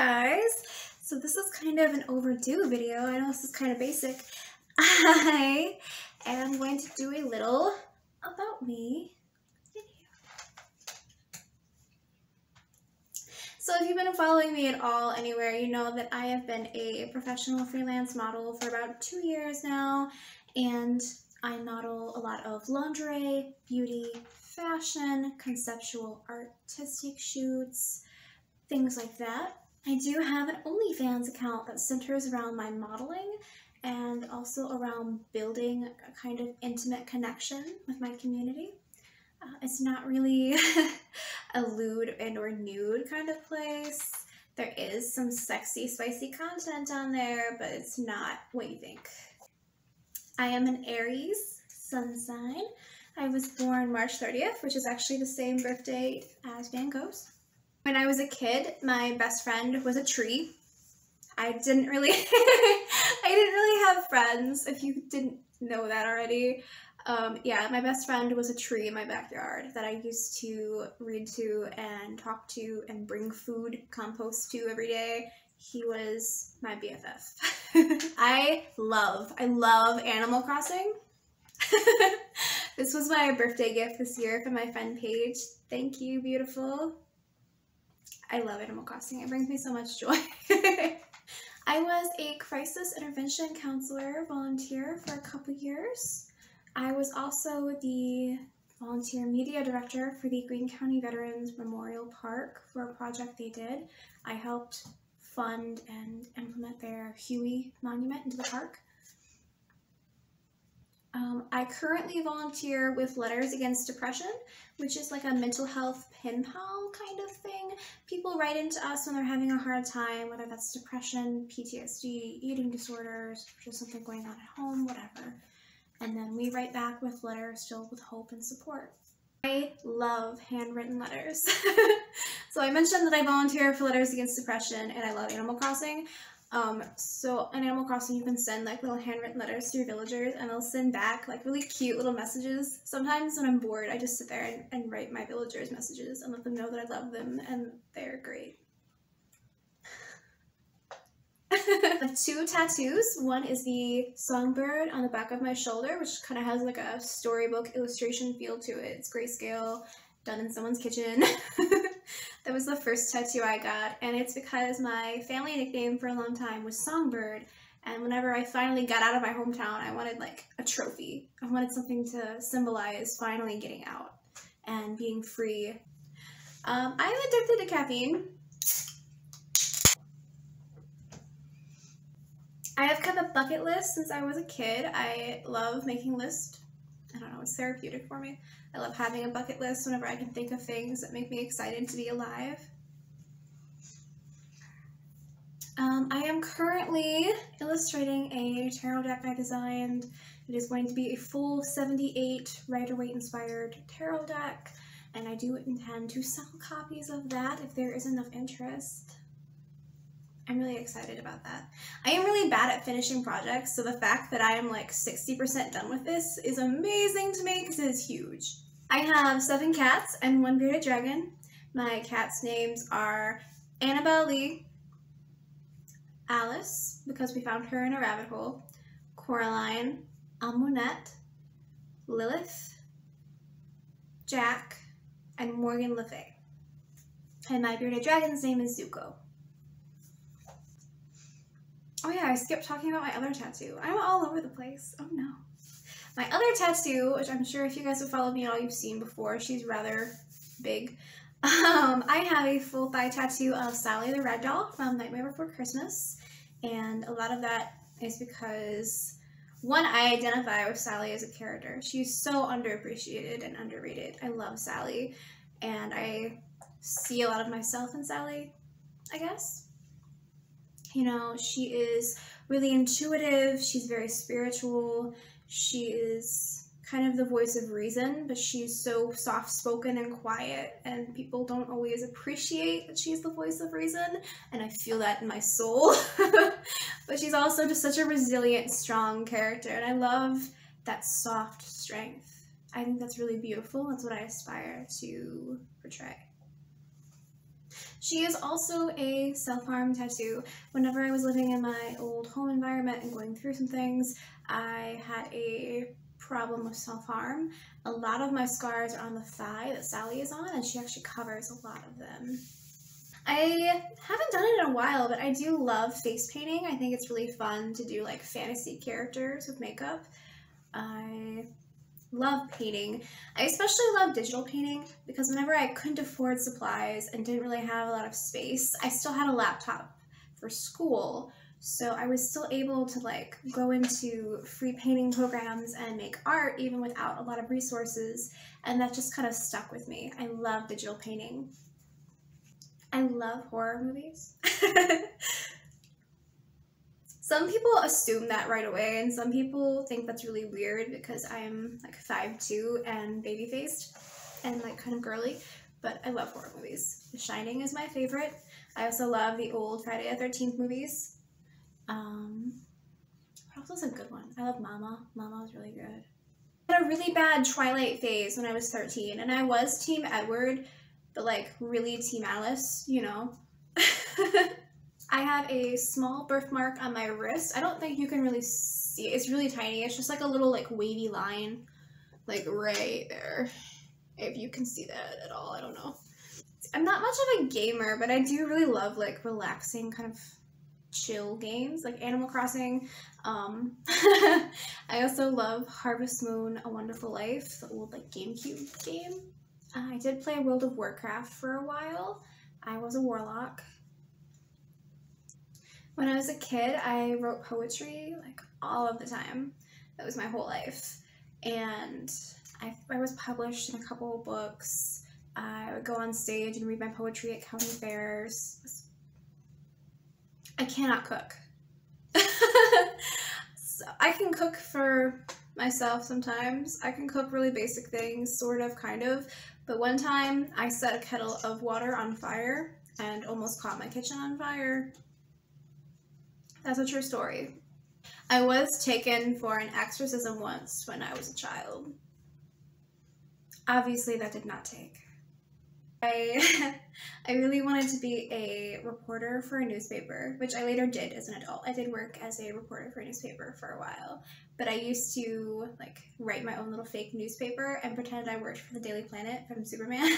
guys, so this is kind of an overdue video. I know this is kind of basic. I am going to do a little about me video. So if you've been following me at all anywhere, you know that I have been a professional freelance model for about 2 years now, and I model a lot of lingerie, beauty, fashion, conceptual artistic shoots, things like that. I do have an OnlyFans account that centers around my modeling and also around building a kind of intimate connection with my community. It's not really a lewd and or nude kind of place. There is some sexy, spicy content on there, but it's not what you think. I am an Aries sun sign. I was born March 30th, which is actually the same birthday as Van Gogh's. When I was a kid, my best friend was a tree. I didn't really have friends, if you didn't know that already. Yeah, my best friend was a tree in my backyard that I used to read to and talk to and bring food, compost to every day. He was my BFF. I love Animal Crossing. This was my birthday gift this year from my friend Paige. Thank you, beautiful. I love Animal Crossing. It brings me so much joy. I was a crisis intervention counselor volunteer for a couple years. I was also the volunteer media director for the Greene County Veterans Memorial Park for a project they did. I helped fund and implement their Huey monument into the park. I currently volunteer with Letters Against Depression, which is like a mental health pen pal kind of thing. People write into us when they're having a hard time, whether that's depression, PTSD, eating disorders, just something going on at home, whatever. And then we write back with letters filled with hope and support. I love handwritten letters. So I mentioned that I volunteer for Letters Against Depression and I love Animal Crossing. So in Animal Crossing you can send like little handwritten letters to your villagers and they'll send back like really cute little messages. Sometimes when I'm bored I just sit there and write my villagers messages and let them know that I love them and they're great. I have 2 tattoos. One is the songbird on the back of my shoulder, which kind of has like a storybook illustration feel to it. It's grayscale, done in someone's kitchen. That was the first tattoo I got, and it's because my family nickname for a long time was Songbird, and whenever I finally got out of my hometown, I wanted like a trophy. I wanted something to symbolize finally getting out and being free. I'm addicted to caffeine. I have kept a bucket list since I was a kid. I love making lists. I don't know, it's therapeutic for me. I love having a bucket list whenever I can think of things that make me excited to be alive. I am currently illustrating a tarot deck I designed. It is going to be a full 78 Rider-Waite inspired tarot deck, and I do intend to sell copies of that if there is enough interest. I'm really excited about that. I am really bad at finishing projects, so the fact that I am like 60% done with this is amazing to me because it is huge. I have 7 cats and 1 bearded dragon. My cats' names are Annabelle Lee, Alice, because we found her in a rabbit hole, Coraline, Amonette, Lilith, Jack, and Morgan Le Fay. And my bearded dragon's name is Zuko. Oh yeah, I skipped talking about my other tattoo. I'm all over the place. Oh no. My other tattoo, which I'm sure if you guys have followed me at all, you've seen before. She's rather big. I have a full thigh tattoo of Sally the Red Doll from Nightmare Before Christmas. And a lot of that is because, one, I identify with Sally as a character. She's so underappreciated and underrated. I love Sally. And I see a lot of myself in Sally, I guess. You know, she is really intuitive, she's very spiritual, she is kind of the voice of reason, but she's so soft-spoken and quiet, and people don't always appreciate that she's the voice of reason, and I feel that in my soul. But she's also just such a resilient, strong character, and I love that soft strength. I think that's really beautiful. That's what I aspire to portray. She is also a self-harm tattoo. Whenever I was living in my old home environment and going through some things, I had a problem with self-harm. A lot of my scars are on the thigh that Sally is on, and she actually covers a lot of them. I haven't done it in a while, but I do love face painting. I think it's really fun to do like fantasy characters with makeup. I love painting. I especially love digital painting because whenever I couldn't afford supplies and didn't really have a lot of space, I still had a laptop for school. So I was still able to like go into free painting programs and make art even without a lot of resources, and that just kind of stuck with me. I love digital painting. I love horror movies. Some people assume that right away, and some people think that's really weird because I'm like 5'2" and baby-faced and like kind of girly, but I love horror movies. The Shining is my favorite. I also love the old Friday the 13th movies. What else is a good one? I love Mama. Mama was really good. I had a really bad Twilight phase when I was 13, and I was Team Edward, but like really Team Alice, you know. I have a small birthmark on my wrist. I don't think you can really see it. It's really tiny. It's just like a little like wavy line, like right there. If you can see that at all, I don't know. I'm not much of a gamer, but I do really love like relaxing kind of chill games like Animal Crossing. I also love Harvest Moon, A Wonderful Life, the old like GameCube game. I did play World of Warcraft for a while. I was a warlock. When I was a kid, I wrote poetry like all of the time. That was my whole life. And I was published in a couple of books. I would go on stage and read my poetry at county fairs. I cannot cook. So I can cook for myself sometimes. I can cook really basic things, sort of, kind of. But one time I set a kettle of water on fire and almost caught my kitchen on fire. That's a true story. I was taken for an exorcism once when I was a child. Obviously that did not take. I really wanted to be a reporter for a newspaper, which I later did as an adult. I did work as a reporter for a newspaper for a while, but I used to like write my own little fake newspaper and pretend I worked for the Daily Planet from Superman.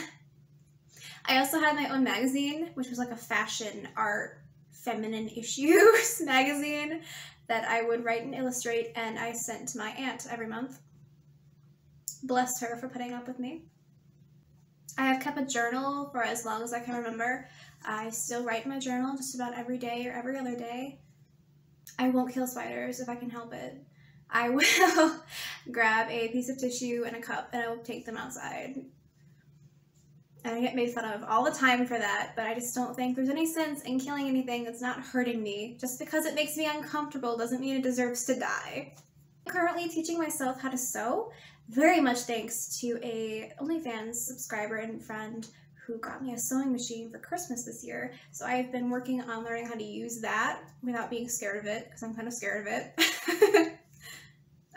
I also had my own magazine, which was like a fashion, art, feminine issues magazine that I would write and illustrate, and I sent to my aunt every month. Bless her for putting up with me. I have kept a journal for as long as I can remember. I still write in my journal just about every day or every other day. I won't kill spiders if I can help it. I will grab a piece of tissue and a cup and I will take them outside. And I get made fun of all the time for that, but I just don't think there's any sense in killing anything that's not hurting me. Just because it makes me uncomfortable doesn't mean it deserves to die. I'm currently teaching myself how to sew, very much thanks to a OnlyFans subscriber and friend who got me a sewing machine for Christmas this year. So I've been working on learning how to use that without being scared of it, because I'm kind of scared of it.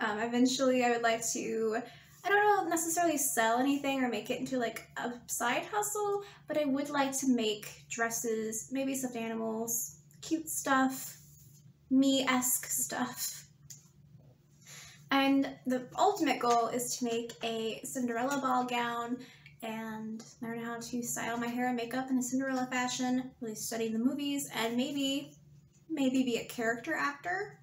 Eventually I would like to, I don't know, necessarily sell anything or make it into like a side hustle, but I would like to make dresses, maybe stuffed animals, cute stuff, me-esque stuff. And the ultimate goal is to make a Cinderella ball gown and learn how to style my hair and makeup in a Cinderella fashion, really study the movies, and maybe be a character actor.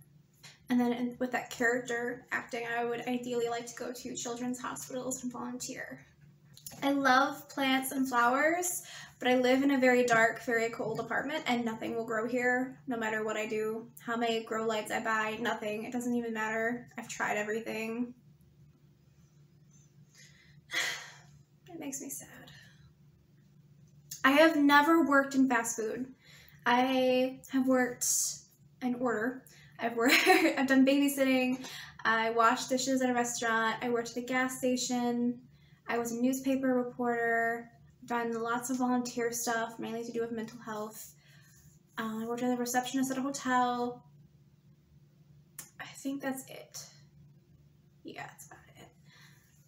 And then with that character acting, I would ideally like to go to children's hospitals and volunteer. I love plants and flowers, but I live in a very dark, very cold apartment and nothing will grow here, no matter what I do. How many grow lights I buy, nothing. It doesn't even matter. I've tried everything. It makes me sad. I have never worked in fast food. I have worked in order. I've done babysitting, I washed dishes at a restaurant, I worked at a gas station, I was a newspaper reporter, done lots of volunteer stuff, mainly to do with mental health. I worked as a receptionist at a hotel. I think that's it. Yeah, that's about it.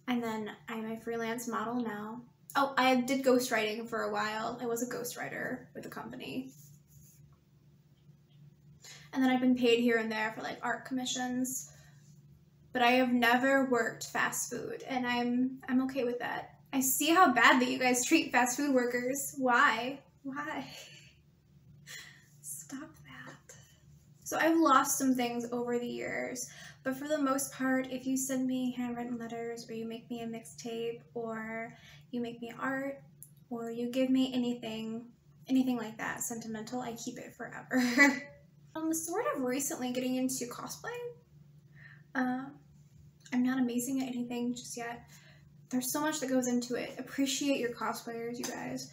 And then I'm a freelance model now. Oh, I did ghostwriting for a while. I was a ghostwriter with a company. And then I've been paid here and there for like art commissions. But I have never worked fast food, and I'm okay with that. I see how badly you guys treat fast food workers. Why? Why? Stop that. So I've lost some things over the years, but for the most part, if you send me handwritten letters, or you make me a mixtape, or you make me art, or you give me anything like that sentimental, I keep it forever. I'm sort of recently getting into cosplay. I'm not amazing at anything just yet. There's so much that goes into it. Appreciate your cosplayers, you guys.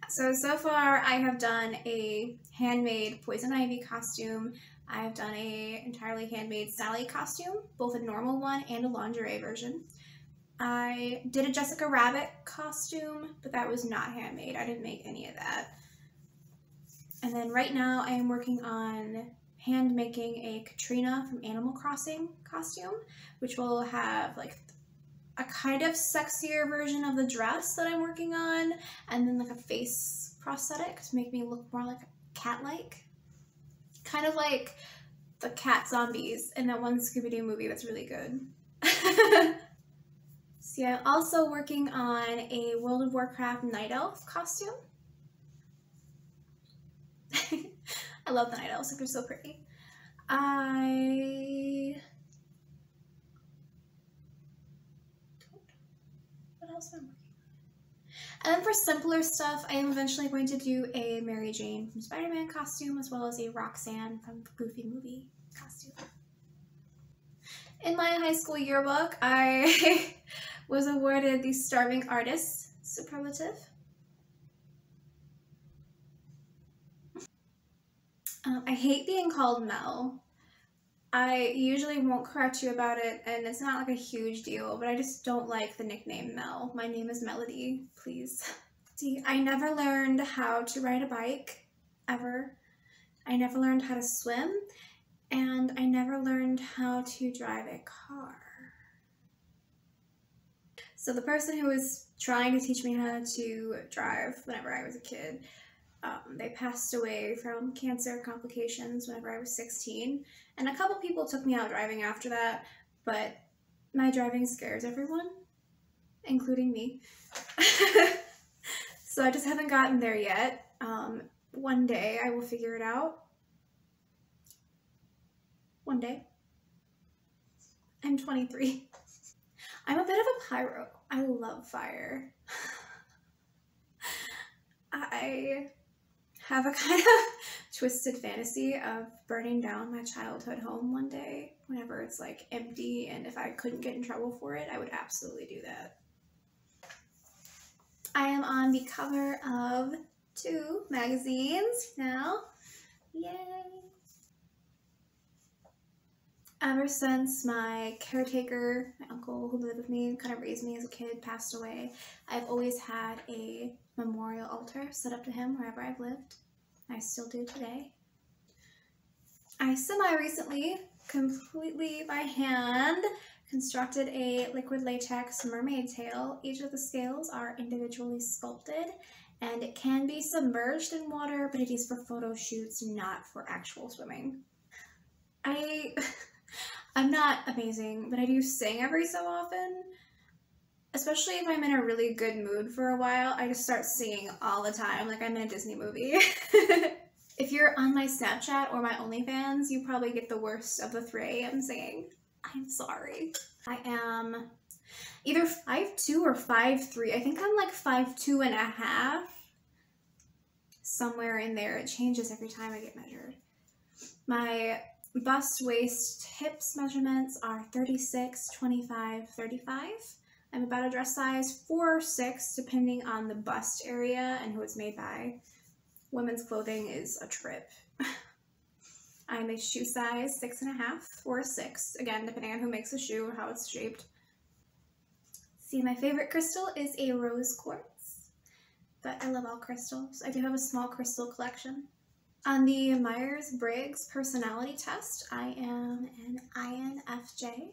So far I have done a handmade Poison Ivy costume. I have done a entirely handmade Sally costume, both a normal one and a lingerie version. I did a Jessica Rabbit costume, but that was not handmade. I didn't make any of that. And then right now I am working on hand making a Katrina from Animal Crossing costume, which will have like a kind of sexier version of the dress that I'm working on, and then like a face prosthetic to make me look more like cat-like. Kind of like the cat zombies in that one Scooby-Doo movie that's really good. So yeah, also working on a World of Warcraft Night Elf costume. I love the night elves, like they're so pretty. What else am I working on? And then for simpler stuff, I am eventually going to do a Mary Jane from Spider-Man costume, as well as a Roxanne from the Goofy movie costume. In my high school yearbook, I was awarded the Starving Artist superlative. I hate being called Mel. I usually won't correct you about it, and it's not like a huge deal, but I just don't like the nickname Mel. My name is Melody, please. See, I never learned how to ride a bike, ever. I never learned how to swim, and I never learned how to drive a car. So the person who was trying to teach me how to drive whenever I was a kid, they passed away from cancer complications whenever I was 16, and a couple people took me out driving after that, but my driving scares everyone, including me. So I just haven't gotten there yet. One day I will figure it out. One day. I'm 23. I'm a bit of a pyro. I love fire. I have a kind of twisted fantasy of burning down my childhood home one day whenever it's like empty, and if I couldn't get in trouble for it, I would absolutely do that. I am on the cover of 2 magazines now. Yay! Ever since my caretaker, my uncle who lived with me, kind of raised me as a kid, passed away, I've always had a memorial altar set up to him wherever I've lived. I still do today. I semi-recently, completely by hand, constructed a liquid latex mermaid tail. Each of the scales are individually sculpted, and it can be submerged in water, but it is for photo shoots, not for actual swimming. I'm not amazing, but I do sing every so often. Especially if I'm in a really good mood for a while, I just start singing all the time, like I'm in a Disney movie. If you're on my Snapchat or my OnlyFans, you probably get the worst of the 3 a.m. singing. I'm sorry. I am either 5'2" or 5'3". I think I'm like 5'2.5". Somewhere in there. It changes every time I get measured. My bust, waist, hips measurements are 36, 25, 35. I'm about a dress size 4 or 6, depending on the bust area and who it's made by. Women's clothing is a trip. I'm a shoe size 6.5 or 6, again, depending on who makes the shoe or how it's shaped. See, my favorite crystal is a rose quartz, but I love all crystals. I do have a small crystal collection. On the Myers-Briggs personality test, I am an INFJ.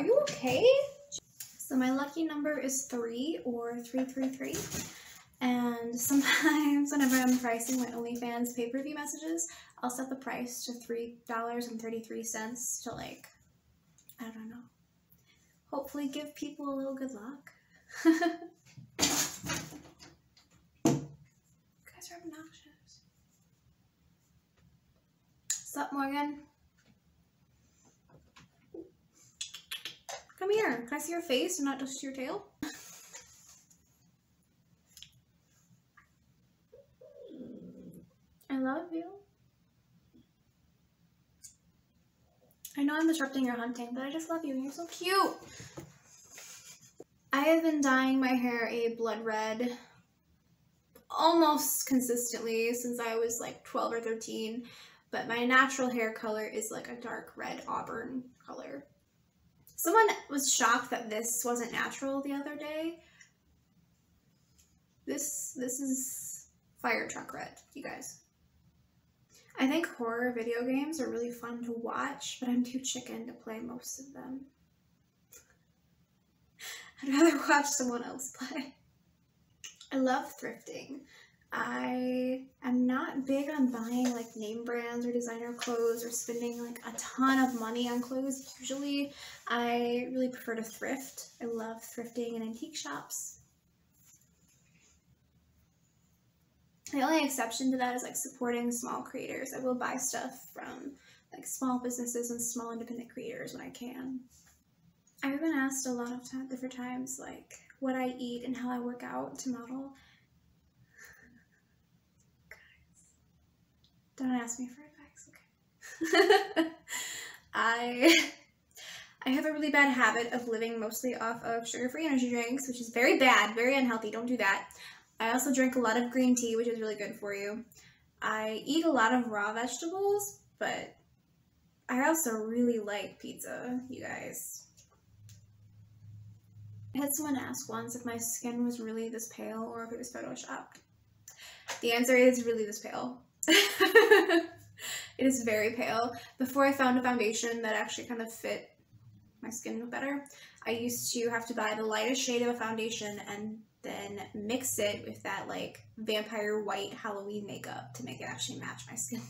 Are you okay? So my lucky number is 3 or 333. And sometimes whenever I'm pricing my OnlyFans pay-per-view messages, I'll set the price to $3.33 to, like, I don't know, hopefully give people a little good luck. You guys are obnoxious. Sup, Morgan? Come here. Can I see your face and not just your tail? I love you. I know I'm disrupting your hunting, but I just love you and you're so cute. I have been dyeing my hair a blood red almost consistently since I was like 12 or 13, but my natural hair color is like a dark red auburn color. Someone was shocked that this wasn't natural the other day. This is fire truck red, you guys. I think horror video games are really fun to watch, but I'm too chicken to play most of them. I'd rather watch someone else play. I love thrifting. I am not big on buying like name brands or designer clothes or spending like a ton of money on clothes. Usually I really prefer to thrift. I love thrifting in antique shops. The only exception to that is like supporting small creators. I will buy stuff from like small businesses and small independent creators when I can. I've been asked a lot of different times like what I eat and how I work out to model. Guys, don't ask me for advice, okay? I have a really bad habit of living mostly off of sugar-free energy drinks, which is very bad, very unhealthy. Don't do that. I also drink a lot of green tea, which is really good for you. I eat a lot of raw vegetables, but I also really like pizza, you guys. I had someone ask once if my skin was really this pale or if it was photoshopped. The answer is really this pale. It is very pale. Before I found a foundation that actually kind of fit my skin better, I used to have to buy the lightest shade of a foundation and then mix it with that like vampire white Halloween makeup to make it actually match my skin.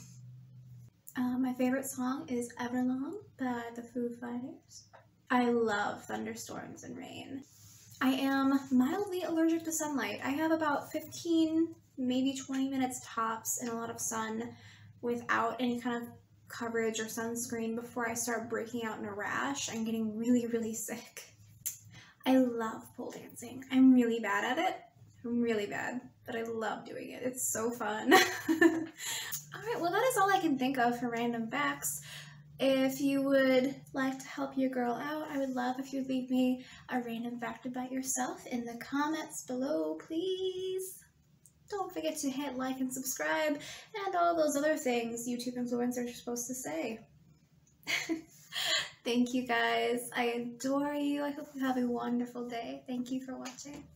My favorite song is Everlong by the Foo Fighters. I love thunderstorms and rain. I am mildly allergic to sunlight. I have about 15, maybe 20 minutes tops in a lot of sun without any kind of coverage or sunscreen before I start breaking out in a rash and getting really, really sick. I love pole dancing. I'm really bad at it. I'm really bad, but I love doing it. It's so fun. Alright, well that is all I can think of for random facts. If you would like to help your girl out, I would love if you'd leave me a random fact about yourself in the comments below, please. Don't forget to hit like and subscribe and all those other things YouTube influencers are supposed to say. Thank you guys. I adore you. I hope you have a wonderful day. Thank you for watching.